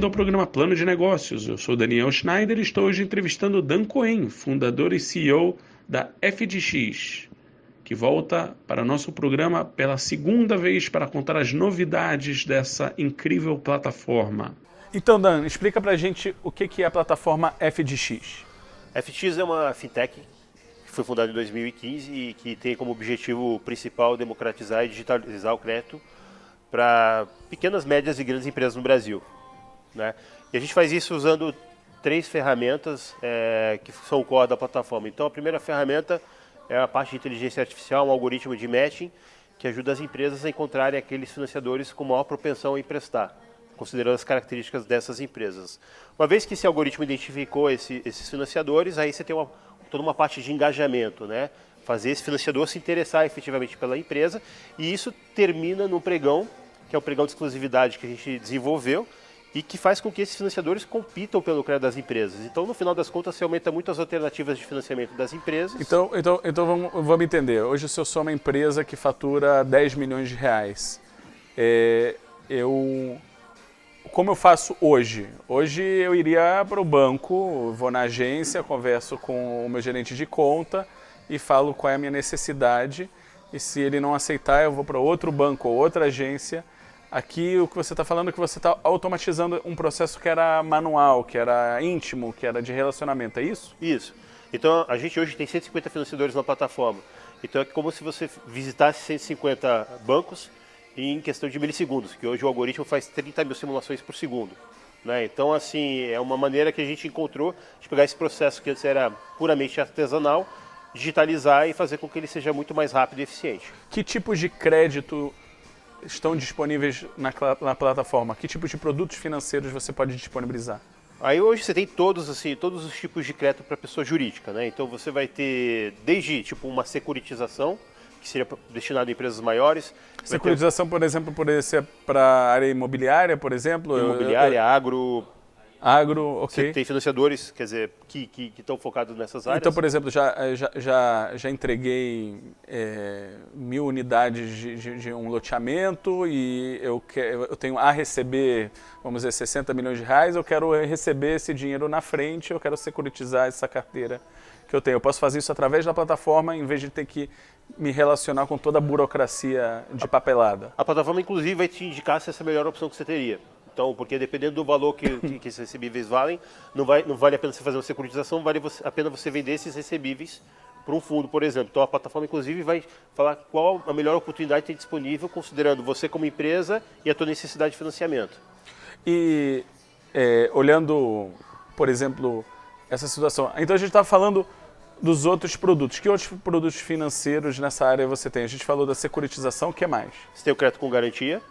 bem-vindo ao programa Plano de Negócios. Eu sou Daniel Schneider e estou hoje entrevistando Dan Cohen, fundador e CEO da FDX, que volta para nosso programa pela segunda vez para contar as novidades dessa incrível plataforma. Então, Dan, explica pra gente o que é a plataforma FDX. A FDX é uma fintech que foi fundada em 2015 e que tem como objetivo principal democratizar e digitalizar o crédito para pequenas, médias e grandes empresas no Brasil, né? E a gente faz isso usando 3 ferramentas que são o core da plataforma. Então, a primeira ferramenta é a parte de inteligência artificial, um algoritmo de matching que ajuda as empresas a encontrarem aqueles financiadores com maior propensão a emprestar, considerando as características dessas empresas. Uma vez que esse algoritmo identificou esses financiadores, aí você tem toda uma parte de engajamento, né? Fazer esse financiador se interessar efetivamente pela empresa, e isso termina no pregão, que é o pregão de exclusividade que a gente desenvolveu e que faz com que esses financiadores compitam pelo crédito das empresas. Então, no final das contas, você aumenta muito as alternativas de financiamento das empresas. Então vamos entender. Hoje, se eu sou uma empresa que fatura 10 milhões de reais, como eu faço hoje? Hoje eu iria para o banco, vou na agência, converso com o meu gerente de conta e falo qual é a minha necessidade. E se ele não aceitar, eu vou para outro banco ou outra agência. Aqui o que você está falando é que você está automatizando um processo que era manual, que era íntimo, que era de relacionamento, é isso? Isso. Então a gente hoje tem 150 financiadores na plataforma. Então é como se você visitasse 150 bancos em questão de milissegundos, que hoje o algoritmo faz 30 mil simulações por segundo, né? Então, assim, é uma maneira que a gente encontrou de pegar esse processo que antes era puramente artesanal, digitalizar e fazer com que ele seja muito mais rápido e eficiente. Que tipos de crédito estão disponíveis na plataforma? Que tipo de produtos financeiros você pode disponibilizar? Aí hoje você tem todos os tipos de crédito para pessoa jurídica, né? Então você vai ter desde tipo uma securitização, que seria destinado a empresas maiores. Securitização, por exemplo, poderia ser para a área imobiliária, por exemplo? Imobiliária, agro... Agro, ok. Você tem financiadores, quer dizer, que estão focados nessas áreas. Então, por exemplo, já entreguei 1.000 unidades de um loteamento e eu tenho a receber, vamos dizer, 60 milhões de reais, eu quero receber esse dinheiro na frente, eu quero securitizar essa carteira que eu tenho. Eu posso fazer isso através da plataforma, em vez de ter que me relacionar com toda a burocracia de papelada. A plataforma, inclusive, vai te indicar se essa é a melhor opção que você teria. Então, porque dependendo do valor que esses recebíveis valem, não vale a pena você fazer uma securitização, vale a pena você vender esses recebíveis para um fundo, por exemplo. Então, a plataforma, inclusive, vai falar qual a melhor oportunidade que tem disponível, considerando você como empresa e a tua necessidade de financiamento. E olhando, por exemplo, essa situação, então a gente está falando dos outros produtos. Que outros produtos financeiros nessa área você tem? A gente falou da securitização, o que mais? Você tem o crédito com garantia.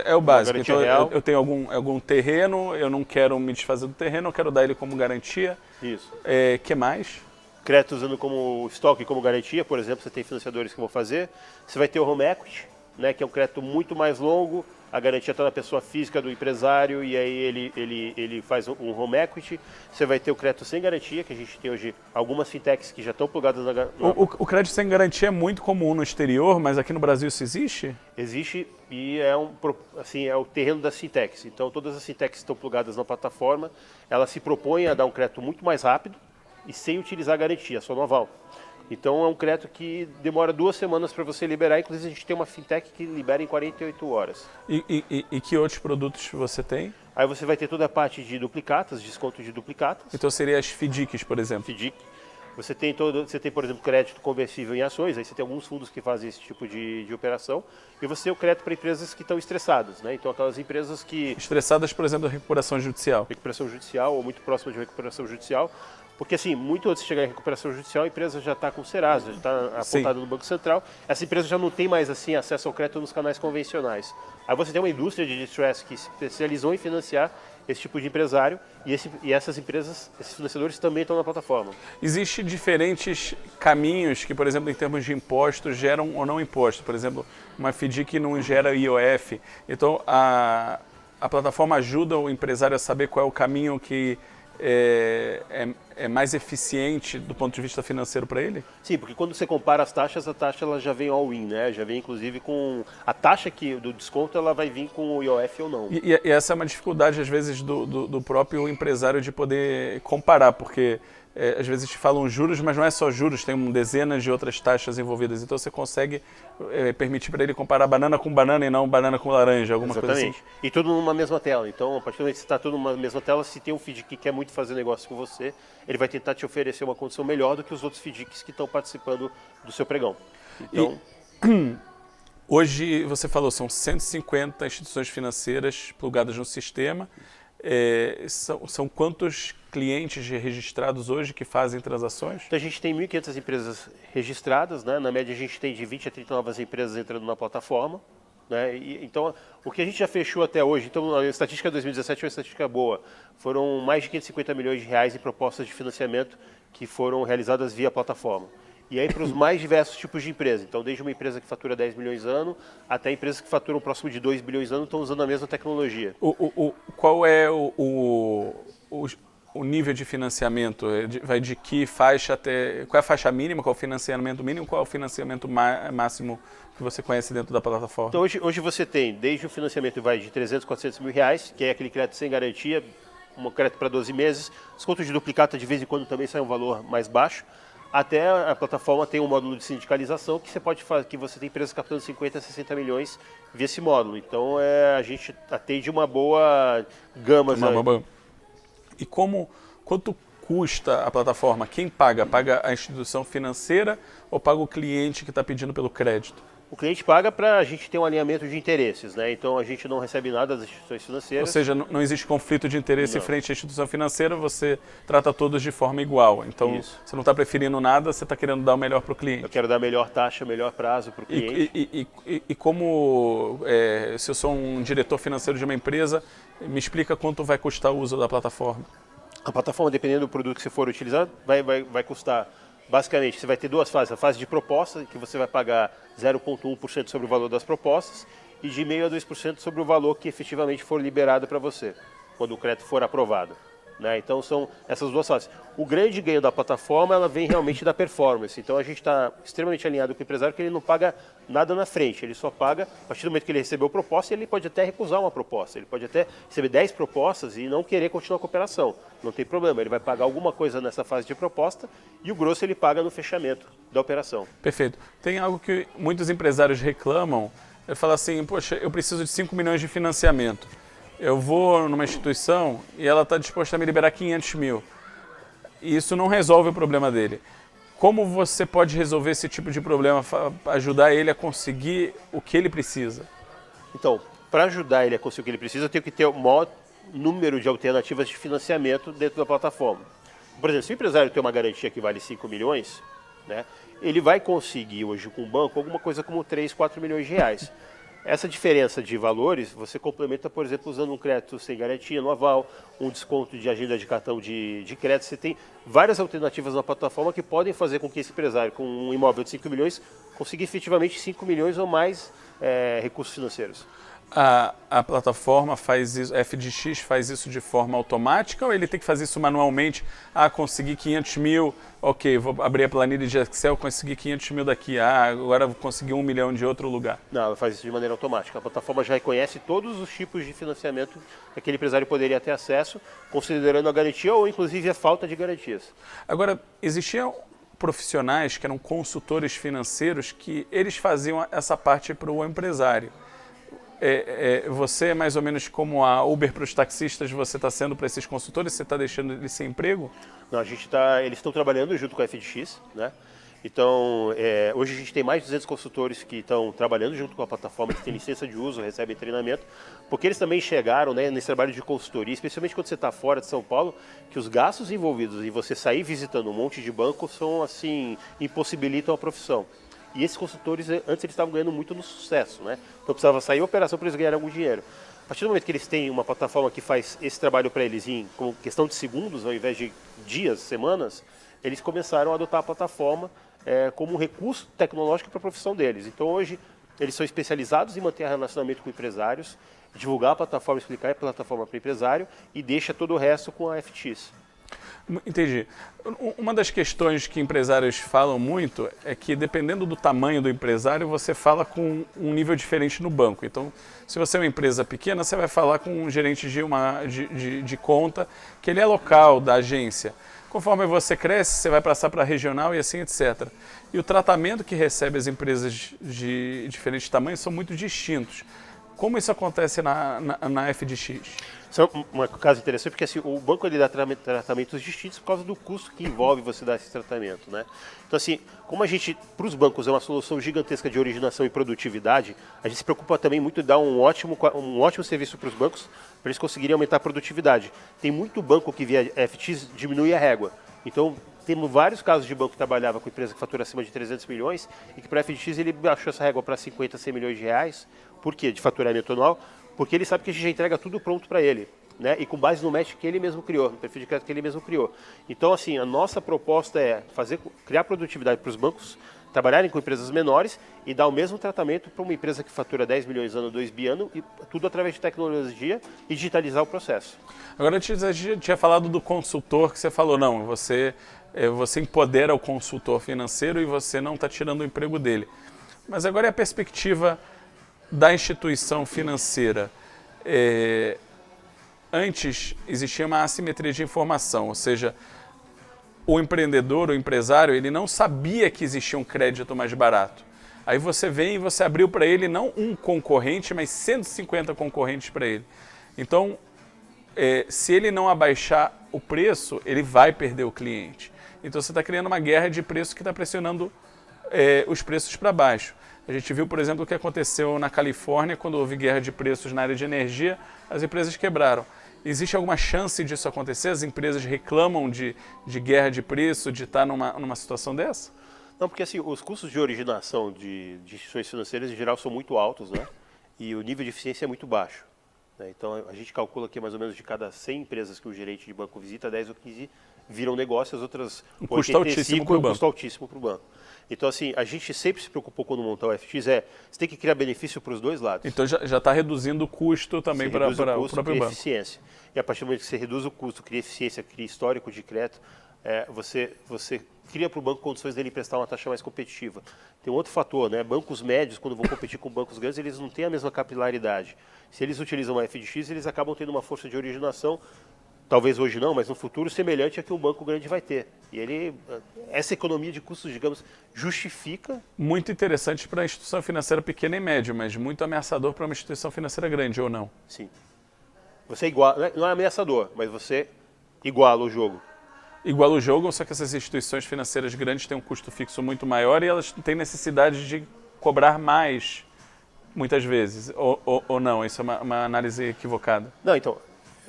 É o básico. Então, eu tenho algum terreno, eu não quero me desfazer do terreno, eu quero dar ele como garantia. Isso. Que mais? Crédito usando como estoque, como garantia, por exemplo, você tem financiadores que vão fazer. Você vai ter o home equity, né, que é um crédito muito mais longo. A garantia está na pessoa física do empresário e aí ele faz um home equity. Você vai ter o crédito sem garantia, que a gente tem hoje algumas fintechs que já estão plugadas na... O crédito sem garantia é muito comum no exterior, mas aqui no Brasil isso existe? Existe e é o terreno das fintechs. Então todas as fintechs que estão plugadas na plataforma, elas se propõem a dar um crédito muito mais rápido e sem utilizar garantia, só no aval. Então é um crédito que demora 2 semanas para você liberar, inclusive a gente tem uma fintech que libera em 48 horas. E que outros produtos você tem? Aí você vai ter toda a parte de duplicatas, desconto de duplicatas. Então seria as FDICs, por exemplo? FDIC. Você tem, por exemplo, crédito conversível em ações, aí você tem alguns fundos que fazem esse tipo de operação. E você tem o crédito para empresas que estão estressadas, né? Então aquelas empresas que... Estressadas, por exemplo, da recuperação judicial. Recuperação judicial ou muito próxima de recuperação judicial. Porque assim, muito antes de chegar em recuperação judicial, a empresa já está com o Serasa, já está apontada no Banco Central. Essa empresa já não tem mais assim acesso ao crédito nos canais convencionais. Aí você tem uma indústria de distress que se especializou em financiar esse tipo de empresário e essas empresas, esses financiadores também estão na plataforma. Existem diferentes caminhos que, por exemplo, em termos de impostos, geram ou não impostos. Por exemplo, uma FDIC não gera IOF. Então, a plataforma ajuda o empresário a saber qual é o caminho que é mais eficiente do ponto de vista financeiro para ele? Sim, porque quando você compara as taxas, a taxa ela já vem all-in, né? Já vem inclusive com a taxa do desconto, ela vai vir com o IOF ou não. E essa é uma dificuldade, às vezes, do próprio empresário de poder comparar, porque às vezes te falam juros, mas não é só juros, tem dezenas de outras taxas envolvidas. Então você consegue permitir para ele comparar banana com banana e não banana com laranja, alguma coisa assim. Exatamente. E tudo numa mesma tela. Então, a partir do momento que você está tudo numa mesma tela, se tem um FDIC que quer muito fazer negócio com você, ele vai tentar te oferecer uma condição melhor do que os outros FDICs que estão participando do seu pregão. Então, hoje, você falou, são 150 instituições financeiras plugadas no sistema. São quantos clientes registrados hoje que fazem transações? Então a gente tem 1.500 empresas registradas, né? Na média a gente tem de 20 a 30 novas empresas entrando na plataforma. Né? Então o que a gente já fechou até hoje, então a estatística de 2017 é uma estatística boa, foram mais de 550 milhões de reais em propostas de financiamento que foram realizadas via plataforma. E aí para os mais diversos tipos de empresa. Então desde uma empresa que fatura 10 milhões ano até empresas que faturam próximo de 2 bilhões ano estão usando a mesma tecnologia. Qual é o nível de financiamento? Vai de que faixa até... Qual é a faixa mínima? Qual é o financiamento mínimo? Qual é o financiamento máximo que você conhece dentro da plataforma? Então hoje você tem desde o financiamento vai de 300, 400 mil reais, que é aquele crédito sem garantia, um crédito para 12 meses. Desconto de duplicata de vez em quando também sai um valor mais baixo. Até a plataforma tem um módulo de sindicalização que você pode fazer, que você tem empresas captando 50 a 60 milhões via esse módulo. Então a gente atende uma boa gama. E quanto custa a plataforma? Quem paga? Paga a instituição financeira ou paga o cliente que está pedindo pelo crédito? O cliente paga para a gente ter um alinhamento de interesses, né? Então a gente não recebe nada das instituições financeiras. Ou seja, não existe conflito de interesse frente à instituição financeira, você trata todos de forma igual. Então você não está preferindo nada, você está querendo dar o melhor para o cliente. Eu quero dar melhor taxa, melhor prazo para o cliente. E como, se eu sou um diretor financeiro de uma empresa, me explica quanto vai custar o uso da plataforma. A plataforma, dependendo do produto que você for utilizar, vai custar... Basicamente, você vai ter duas fases. A fase de proposta, que você vai pagar 0,1% sobre o valor das propostas e de 0,5% a 2% sobre o valor que efetivamente for liberado para você, quando o crédito for aprovado. Né? Então, são essas duas fases. O grande ganho da plataforma, ela vem realmente da performance. Então, a gente está extremamente alinhado com o empresário, que ele não paga nada na frente. Ele só paga, a partir do momento que ele recebeu a proposta, ele pode até recusar uma proposta. Ele pode até receber 10 propostas e não querer continuar com a operação. Não tem problema, ele vai pagar alguma coisa nessa fase de proposta e o grosso ele paga no fechamento da operação. Perfeito. Tem algo que muitos empresários reclamam, ele fala assim, poxa, eu preciso de 5 milhões de financiamento. Eu vou numa instituição e ela está disposta a me liberar 500 mil. E isso não resolve o problema dele. Como você pode resolver esse tipo de problema, ajudar ele a conseguir o que ele precisa? Então, para ajudar ele a conseguir o que ele precisa, eu tenho que ter o maior número de alternativas de financiamento dentro da plataforma. Por exemplo, se o empresário tem uma garantia que vale 5 milhões, né, ele vai conseguir hoje com o banco alguma coisa como 3, 4 milhões de reais. Essa diferença de valores você complementa, por exemplo, usando um crédito sem garantia no aval, um desconto de agenda de cartão de crédito. Você tem várias alternativas na plataforma que podem fazer com que esse empresário com um imóvel de 5 milhões consiga efetivamente 5 milhões ou mais recursos financeiros. A plataforma faz isso, a FDX faz isso de forma automática ou ele tem que fazer isso manualmente? Consegui 500 mil, ok, vou abrir a planilha de Excel, consegui 500 mil daqui, agora vou conseguir 1 milhão de outro lugar. Não, ela faz isso de maneira automática. A plataforma já reconhece todos os tipos de financiamento que aquele empresário poderia ter acesso, considerando a garantia ou inclusive a falta de garantias. Agora, existiam profissionais que eram consultores financeiros que eles faziam essa parte para o empresário. Você é mais ou menos como a Uber para os taxistas, você está sendo para esses consultores, você está deixando eles sem emprego? Não, eles estão trabalhando junto com a FDX, né? Então, hoje a gente tem mais de 200 consultores que estão trabalhando junto com a plataforma, que têm licença de uso, recebem treinamento, porque eles também chegaram, né, nesse trabalho de consultoria, especialmente quando você está fora de São Paulo, que os gastos envolvidos em você sair visitando um monte de banco são, assim, impossibilitam a profissão. E esses consultores, antes eles estavam ganhando muito no sucesso, né? Então precisava sair a operação para eles ganharem algum dinheiro. A partir do momento que eles têm uma plataforma que faz esse trabalho para eles em questão de segundos, ao invés de dias, semanas, eles começaram a adotar a plataforma como um recurso tecnológico para a profissão deles. Então hoje eles são especializados em manter relacionamento com empresários, divulgar a plataforma, explicar a plataforma para o empresário e deixa todo o resto com a FDX. Entendi. Uma das questões que empresários falam muito é que, dependendo do tamanho do empresário, você fala com um nível diferente no banco. Então, se você é uma empresa pequena, você vai falar com um gerente de conta, que ele é local, da agência. Conforme você cresce, você vai passar para regional e assim, etc. E o tratamento que recebe as empresas de diferentes tamanhos são muito distintos. Como isso acontece na FDX? Isso é um caso interessante, porque assim, o banco ele dá tratamentos distintos por causa do custo que envolve você dar esse tratamento, né? Então assim, como a gente, para os bancos, é uma solução gigantesca de originação e produtividade, a gente se preocupa também muito em dar um ótimo serviço para os bancos, para eles conseguirem aumentar a produtividade. Tem muito banco que via FX diminui a régua. Então, temos vários casos de banco que trabalhava com empresa que fatura acima de 300 milhões e que para a FX ele baixou essa régua para 50, 100 milhões de reais. Por quê? De faturamento anual. Porque ele sabe que a gente já entrega tudo pronto para ele, né? E com base no match que ele mesmo criou, no perfil de crédito que ele mesmo criou. Então, assim, a nossa proposta é criar produtividade para os bancos, trabalharem com empresas menores e dar o mesmo tratamento para uma empresa que fatura 10 milhões ano, 2 bi ano, e tudo através de tecnologia e digitalizar o processo. Agora, eu tinha falado do consultor, que você falou, não, você empodera o consultor financeiro e você não está tirando o emprego dele. Mas agora é a perspectiva da instituição financeira. Antes existia uma assimetria de informação, ou seja, o empreendedor, o empresário, ele não sabia que existia um crédito mais barato. Aí você vem e você abriu para ele não um concorrente, mas 150 concorrentes para ele. Então, se ele não abaixar o preço, ele vai perder o cliente. Então você está criando uma guerra de preço que está pressionando os preços para baixo. A gente viu, por exemplo, o que aconteceu na Califórnia, quando houve guerra de preços na área de energia, as empresas quebraram. Existe alguma chance disso acontecer? As empresas reclamam de guerra de preço, de estar numa situação dessa? Não, porque assim, os custos de originação de instituições financeiras, em geral, são muito altos, né? E o nível de eficiência é muito baixo. Né? Então, a gente calcula que mais ou menos de cada 100 empresas que o gerente de banco visita, 10 ou 15 viram negócio, as outras um custo altíssimo para o banco. Custo altíssimo para o banco. Então, assim, a gente sempre se preocupou quando montar o FX, você tem que criar benefício para os dois lados. Então, já está reduzindo o custo também para o próprio banco. Eficiência. E a partir do momento que você reduz o custo, cria eficiência, cria histórico de crédito, você cria para o banco condições dele prestar uma taxa mais competitiva. Tem um outro fator, né? Bancos médios, quando vão competir com bancos grandes, eles não têm a mesma capilaridade. Se eles utilizam uma FDX, eles acabam tendo uma força de originação, talvez hoje não, mas no futuro semelhante a que um banco grande vai ter. E essa economia de custos, digamos, justifica... Muito interessante para a instituição financeira pequena e média, mas muito ameaçador para uma instituição financeira grande, ou não? Sim. Você iguala, não é ameaçador, mas você iguala o jogo. Iguala o jogo, só que essas instituições financeiras grandes têm um custo fixo muito maior e elas têm necessidade de cobrar mais, muitas vezes, ou não? Isso é uma análise equivocada? Não, então...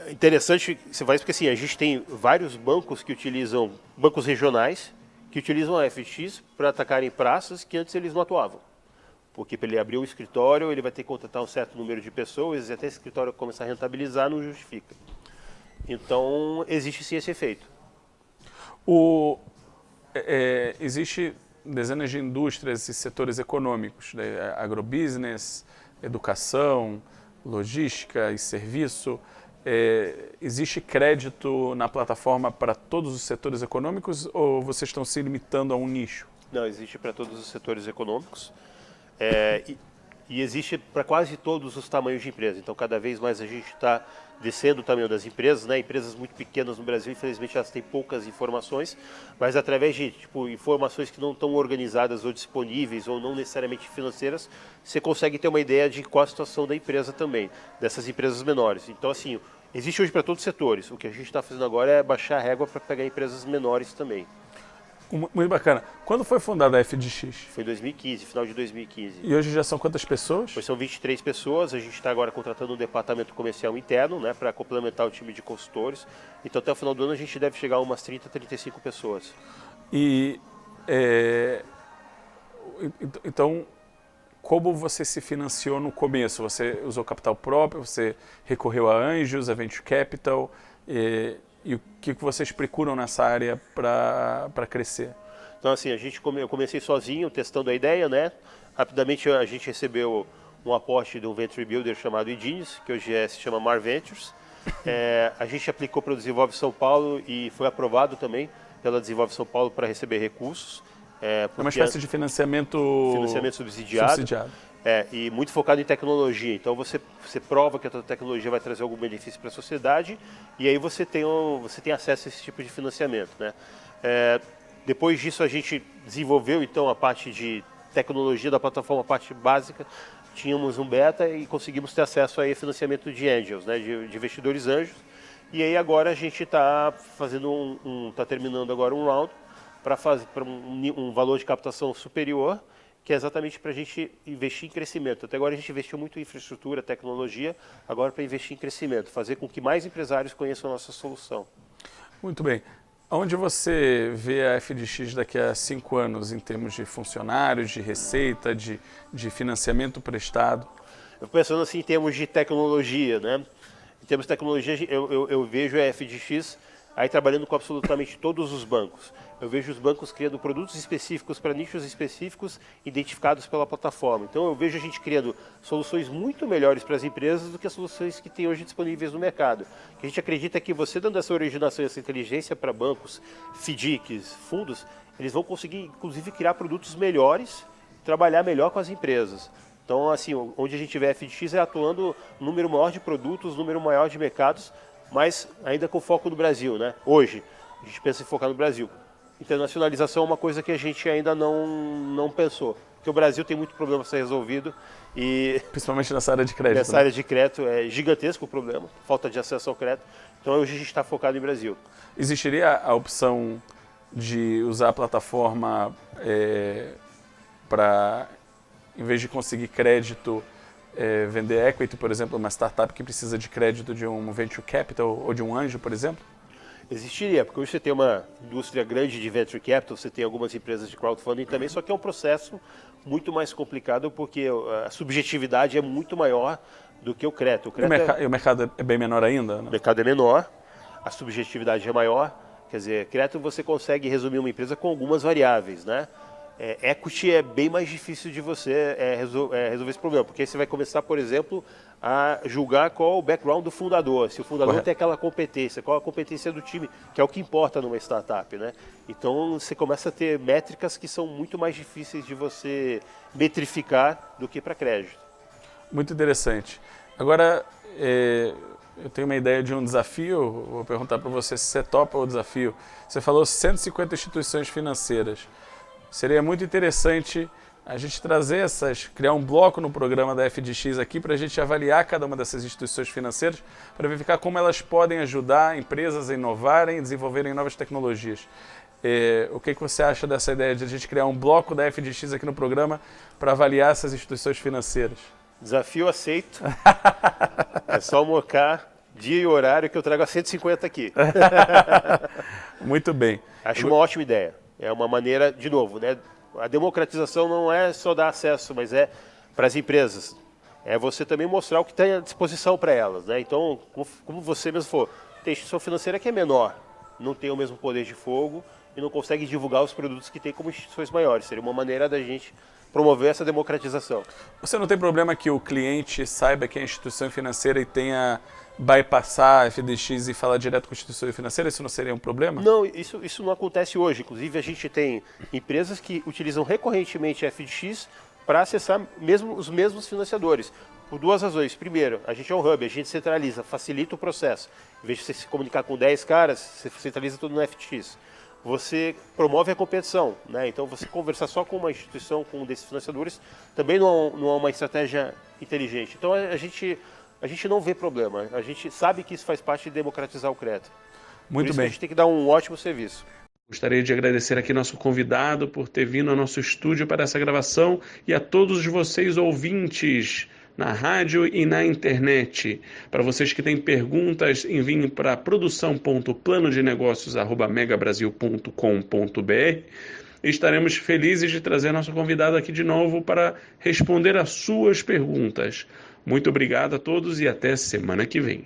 Interessante, você vai porque assim, a gente tem vários bancos que utilizam, bancos regionais, que utilizam a FX para atacarem praças que antes eles não atuavam. Porque para ele abrir um escritório, ele vai ter que contratar um certo número de pessoas e até esse escritório começar a rentabilizar, não justifica. Então, existe sim esse efeito. Existe dezenas de indústrias e setores econômicos, né? Agrobusiness, educação, logística e serviço. Existe crédito na plataforma para todos os setores econômicos ou vocês estão se limitando a um nicho? Não, existe para todos os setores econômicos e existe para quase todos os tamanhos de empresa. Então, cada vez mais a gente está descendo o tamanho das empresas, né? Empresas muito pequenas no Brasil, infelizmente, elas têm poucas informações, mas através de informações que não estão organizadas ou disponíveis ou não necessariamente financeiras, você consegue ter uma ideia de qual a situação da empresa também, dessas empresas menores. Então, assim, existe hoje para todos os setores. O que a gente está fazendo agora é baixar a régua para pegar empresas menores também. Muito bacana. Quando foi fundada a FDX? Foi em 2015, final de 2015. E hoje já são quantas pessoas? Hoje são 23 pessoas, a gente está agora contratando um departamento comercial interno, né, para complementar o time de consultores. Então até o final do ano a gente deve chegar a umas 30, 35 pessoas. Então, como você se financiou no começo? Você usou capital próprio, você recorreu a anjos, a venture capital, e o que vocês procuram nessa área para crescer? Então, assim, eu comecei sozinho, testando a ideia, né? Rapidamente a gente recebeu um aporte de um venture builder chamado Edines, que hoje se chama Mar Ventures. A gente aplicou para o Desenvolve São Paulo e foi aprovado também pela Desenvolve São Paulo para receber recursos. É uma espécie de financiamento subsidiado. E muito focado em tecnologia. Então você prova que a tua tecnologia vai trazer algum benefício para a sociedade e aí você tem acesso a esse tipo de financiamento, né? Depois disso a gente desenvolveu então a parte de tecnologia da plataforma, a parte básica. Tínhamos um beta e conseguimos ter acesso a financiamento de angels, né, de investidores anjos. E aí agora a gente está fazendo terminando agora um round para fazer um valor de captação superior, que é exatamente para a gente investir em crescimento. Até agora a gente investiu muito em infraestrutura, tecnologia, agora para investir em crescimento, fazer com que mais empresários conheçam a nossa solução. Muito bem. Onde você vê a FDX daqui a 5 anos em termos de funcionários, de receita, de financiamento prestado? Eu pensando assim em termos de tecnologia, né? Em termos de tecnologia, eu vejo a FDX aí trabalhando com absolutamente todos os bancos. Eu vejo os bancos criando produtos específicos para nichos específicos identificados pela plataforma. Então eu vejo a gente criando soluções muito melhores para as empresas do que as soluções que tem hoje disponíveis no mercado. Que a gente acredita que você dando essa originação e essa inteligência para bancos, FDICs, fundos, eles vão conseguir inclusive criar produtos melhores, trabalhar melhor com as empresas. Então assim, onde a gente vê a FDX é atuando um número maior de produtos, número maior de mercados, mas ainda com foco no Brasil, né? Hoje, a gente pensa em focar no Brasil. Internacionalização é uma coisa que a gente ainda não pensou, porque o Brasil tem muito problema a ser resolvido. Principalmente nessa área de crédito. Nessa área de crédito é gigantesco o problema, falta de acesso ao crédito. Então hoje a gente está focado em Brasil. Existiria a opção de usar a plataforma para, em vez de conseguir crédito, vender equity, por exemplo, uma startup que precisa de crédito de um venture capital ou de um anjo, por exemplo? Existiria, porque hoje você tem uma indústria grande de venture capital, você tem algumas empresas de crowdfunding também, só que é um processo muito mais complicado porque a subjetividade é muito maior do que o crédito. E o mercado é bem menor ainda? Né? O mercado é menor, a subjetividade é maior, quer dizer, crédito você consegue resumir uma empresa com algumas variáveis, né? Equity é bem mais difícil de você resolver esse problema, porque aí você vai começar, por exemplo, a julgar qual o background do fundador, se o fundador tem aquela competência, qual a competência do time, que é o que importa numa startup, né? Então você começa a ter métricas que são muito mais difíceis de você metrificar do que para crédito. Muito interessante. Agora, eu tenho uma ideia de um desafio, vou perguntar para você se você topa o desafio. Você falou 150 instituições financeiras. Seria muito interessante a gente trazer criar um bloco no programa da FDX aqui para a gente avaliar cada uma dessas instituições financeiras para verificar como elas podem ajudar empresas a inovarem e desenvolverem novas tecnologias. O que você acha dessa ideia de a gente criar um bloco da FDX aqui no programa para avaliar essas instituições financeiras? Desafio aceito. É só marcar dia e horário que eu trago a 150 aqui. Muito bem. Acho uma ótima ideia. É uma maneira, de novo, né? A democratização não é só dar acesso, mas é para as empresas. É você também mostrar o que tem à disposição para elas, né? Então, como você mesmo falou, tem instituição financeira que é menor, não tem o mesmo poder de fogo e não consegue divulgar os produtos que tem como instituições maiores. Seria uma maneira da gente promover essa democratização. Você não tem problema que o cliente saiba que é instituição financeira e tenha bypassar a FDX e falar direto com a instituição financeira? Isso não seria um problema? Não, isso não acontece hoje. Inclusive, a gente tem empresas que utilizam recorrentemente a FDX para acessar os mesmos financiadores. Por duas razões. Primeiro, a gente é um hub, a gente centraliza, facilita o processo. Em vez de você se comunicar com 10 caras, você centraliza tudo no FDX. Você promove a competição, né? Então, você conversar só com uma instituição, com um desses financiadores, também não é uma estratégia inteligente. Então, a gente não vê problema. A gente sabe que isso faz parte de democratizar o crédito. Muito bem. A gente tem que dar um ótimo serviço. Gostaria de agradecer aqui nosso convidado por ter vindo ao nosso estúdio para essa gravação e a todos vocês ouvintes na rádio e na internet. Para vocês que têm perguntas, enviem para produção.planodenegócios@megabrasil.com.br. Estaremos felizes de trazer nosso convidado aqui de novo para responder às suas perguntas. Muito obrigado a todos e até semana que vem.